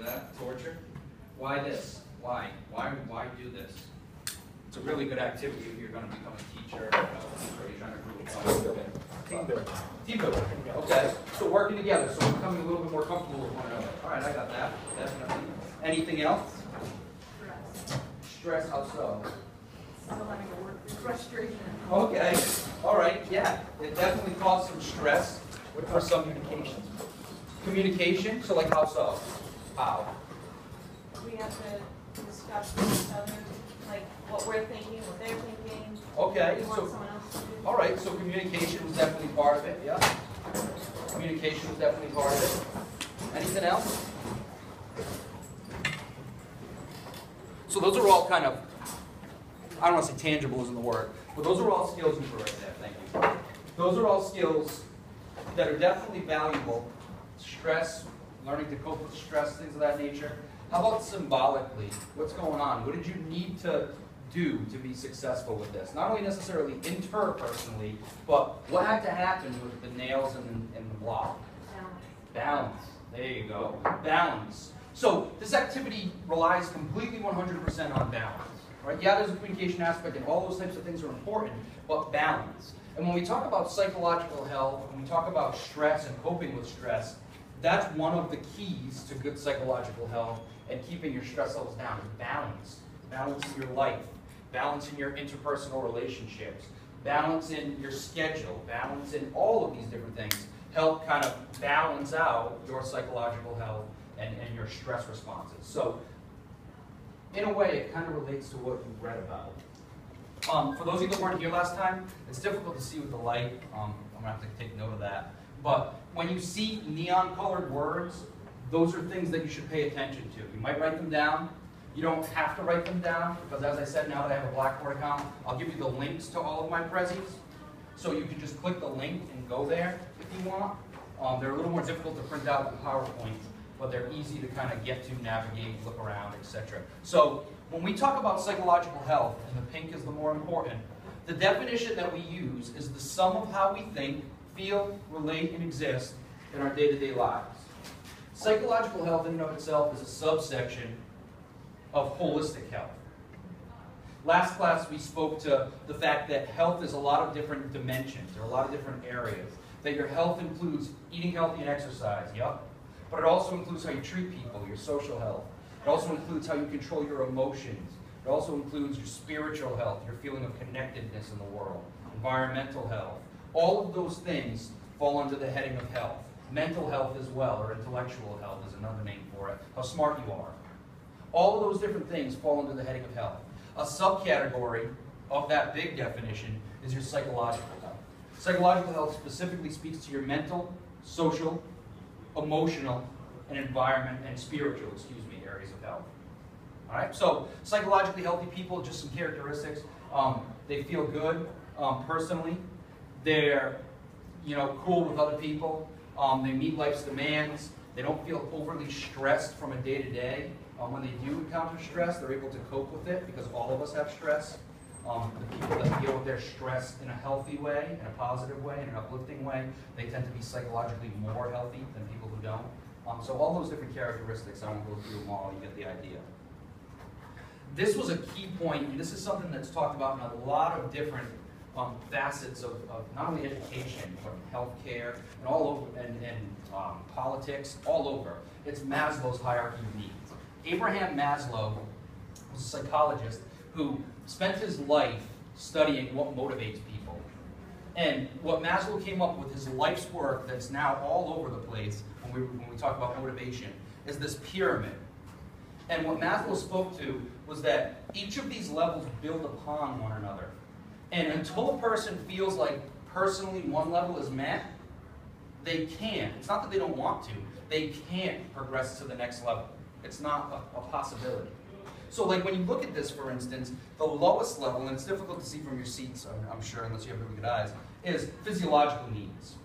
do that? Torture? Why this? Why do this? It's a really good activity if you're going to become a teacher or you're trying to group up. Team building. Team building. Okay. So working together, so we're becoming a little bit more comfortable with one another. All right, I got that. Definitely. Anything else? Stress. Stress, how so? Still having to work through frustration. Okay. All right. Yeah. It definitely caused some stress. What about some communications? Communication. So like how so? How? We have to discuss with each other, like what we're thinking, what they're thinking. Okay. We want someone else to do. All right. So communication was definitely part of it. Yeah. Communication was definitely part of it. Anything else? So those are all kind of, I don't want to say tangible isn't the word, but those are all skills you put right there. Thank you. Those are all skills that are definitely valuable. Stress, learning to cope with stress, things of that nature. How about symbolically? What's going on? What did you need to do to be successful with this? Not only necessarily interpersonally, but what had to happen with the nails and the block? Balance. There you go. Balance. So this activity relies completely 100% on balance. Right? Yeah, there's a communication aspect and all those types of things are important, but balance. And when we talk about psychological health, when we talk about stress and coping with stress, that's one of the keys to good psychological health and keeping your stress levels down is balance. Balance in your life, balance in your interpersonal relationships, balance in your schedule, balance in all of these different things help kind of balance out your psychological health and your stress responses. So in a way, it kind of relates to what you read about. For those of you that weren't here last time, it's difficult to see with the light. I'm going to have to take note of that. But when you see neon-colored words, those are things that you should pay attention to. You might write them down. You don't have to write them down, because as I said, now that I have a Blackboard account, I'll give you the links to all of my prezzies. So you can just click the link and go there if you want. They're a little more difficult to print out than PowerPoint, but they're easy to kind of get to, navigate, look around, etc. So when we talk about psychological health, and the pink is the more important, the definition that we use is the sum of how we think, feel, relate, and exist in our day-to-day lives. Psychological health in and of itself is a subsection of holistic health. Last class we spoke to the fact that health is a lot of different dimensions, or a lot of different areas. That your health includes eating healthy and exercise, yep. But it also includes how you treat people, your social health. It also includes how you control your emotions. It also includes your spiritual health, your feeling of connectedness in the world, environmental health. All of those things fall under the heading of health. Mental health as well, or intellectual health is another name for it, how smart you are. All of those different things fall under the heading of health. A subcategory of that big definition is your psychological health. Psychological health specifically speaks to your mental, social, emotional, and environment, and spiritual, areas of health. All right, so psychologically healthy people, just some characteristics. They feel good personally. They're, cool with other people. They meet life's demands. They don't feel overly stressed from a day-to-day. When they do encounter stress, they're able to cope with it, because all of us have stress. The people that deal with their stress in a healthy way, in a positive way, in an uplifting way, they tend to be psychologically more healthy than people who don't. So all those different characteristics, I won't go through them all, you get the idea. This was a key point, and this is something that's talked about in a lot of different facets of not only education, but healthcare, and all over, and politics, all over. It's Maslow's hierarchy of needs. Abraham Maslow was a psychologist who spent his life studying what motivates people. And what Maslow came up with, his life's work that's now all over the place when we talk about motivation, is this pyramid. And what Maslow spoke to was that each of these levels build upon one another. And until a person feels like personally one level is met, they can't. It's not that they don't want to. They can't progress to the next level. It's not a possibility. So like when you look at this, for instance, the lowest level, and it's difficult to see from your seats, I'm sure, unless you have really good eyes, is physiological needs.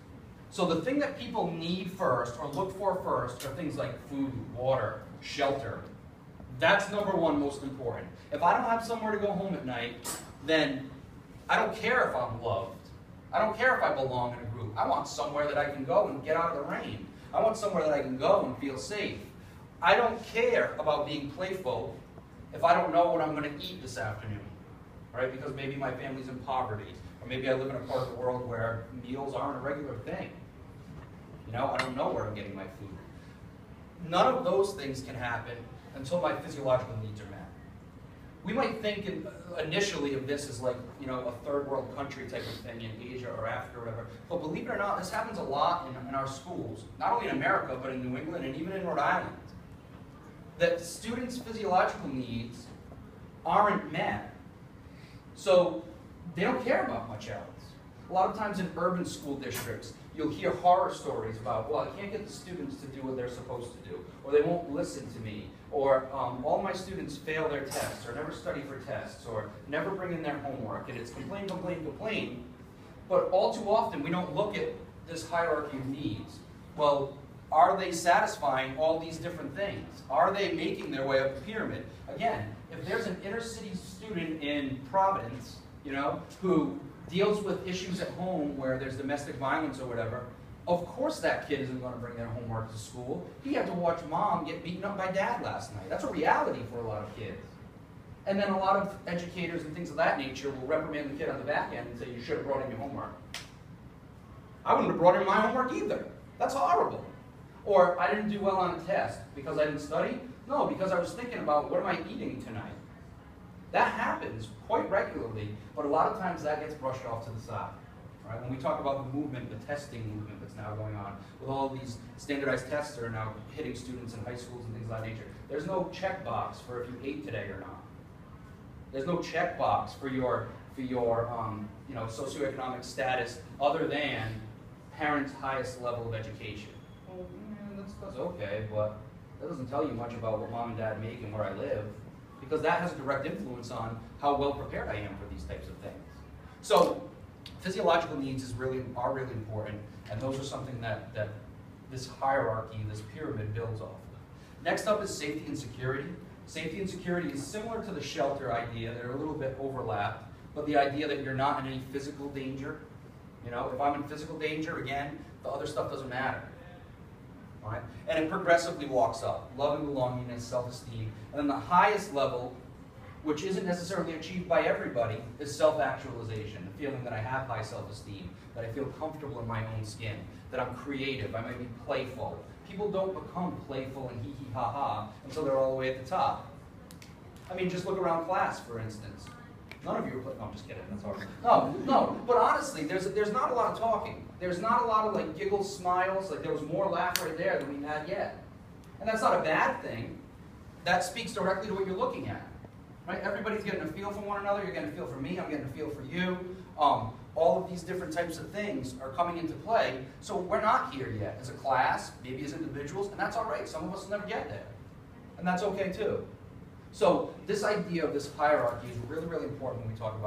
So the thing that people need first, or look for first, are things like food, water, shelter. That's number one most important. If I don't have somewhere to go home at night, then I don't care if I'm loved. I don't care if I belong in a group. I want somewhere that I can go and get out of the rain. I want somewhere that I can go and feel safe. I don't care about being playful if I don't know what I'm going to eat this afternoon, right? Because maybe my family's in poverty, or maybe I live in a part of the world where meals aren't a regular thing. You know, I don't know where I'm getting my food. None of those things can happen until my physiological needs are met. We might think initially of this as like, you know, a third world country type of thing in Asia or Africa or whatever. But believe it or not, this happens a lot in our schools, not only in America, but in New England and even in Rhode Island. That students' physiological needs aren't met. So they don't care about much else. A lot of times in urban school districts, you'll hear horror stories about, well, I can't get the students to do what they're supposed to do, or they won't listen to me, or all my students fail their tests, or never study for tests, or never bring in their homework, and it's complain, complain, complain. But all too often, we don't look at this hierarchy of needs. Well, are they satisfying all these different things? Are they making their way up the pyramid? Again, if there's an inner city student in Providence, you know, who deals with issues at home where there's domestic violence or whatever, of course that kid isn't going to bring their homework to school. He had to watch mom get beaten up by dad last night. That's a reality for a lot of kids. And then a lot of educators and things of that nature will reprimand the kid on the back end and say, you should have brought in your homework. I wouldn't have brought in my homework either. That's horrible. Or I didn't do well on a test because I didn't study. No, because I was thinking about what am I eating tonight. That happens quite regularly, but a lot of times that gets brushed off to the side. Right? When we talk about the movement, the testing movement that's now going on, with all these standardized tests that are now hitting students in high schools and things of that nature, there's no checkbox for if you ate today or not. There's no checkbox for your you know, socioeconomic status other than parents' highest level of education. Well, yeah, that's okay, but that doesn't tell you much about what mom and dad make and where I live, because that has a direct influence on how well prepared I am for these types of things. So physiological needs are really important, and those are something that this hierarchy, this pyramid builds off of. Next up is safety and security. Safety and security is similar to the shelter idea. They're a little bit overlapped, but the idea that you're not in any physical danger. You know, if I'm in physical danger, again, the other stuff doesn't matter. All right? And it progressively walks up. Love and belongingness, self-esteem. And then the highest level, which isn't necessarily achieved by everybody, is self-actualization. The feeling that I have high self-esteem, that I feel comfortable in my own skin, that I'm creative, I might be playful. People don't become playful and hee-hee-ha-ha until they're all the way at the top. I mean, just look around class, for instance. None of you are no, I'm just kidding, that's hard. No, but honestly, there's not a lot of talking. There's not a lot of like giggles, smiles, like there was more laugh right there than we've had yet. And that's not a bad thing. That speaks directly to what you're looking at. Right? Everybody's getting a feel for one another, you're getting a feel for me, I'm getting a feel for you. All of these different types of things are coming into play, so we're not here yet as a class, maybe as individuals, and that's all right. Some of us will never get there, and that's okay too. So this idea of this hierarchy is really, really important when we talk about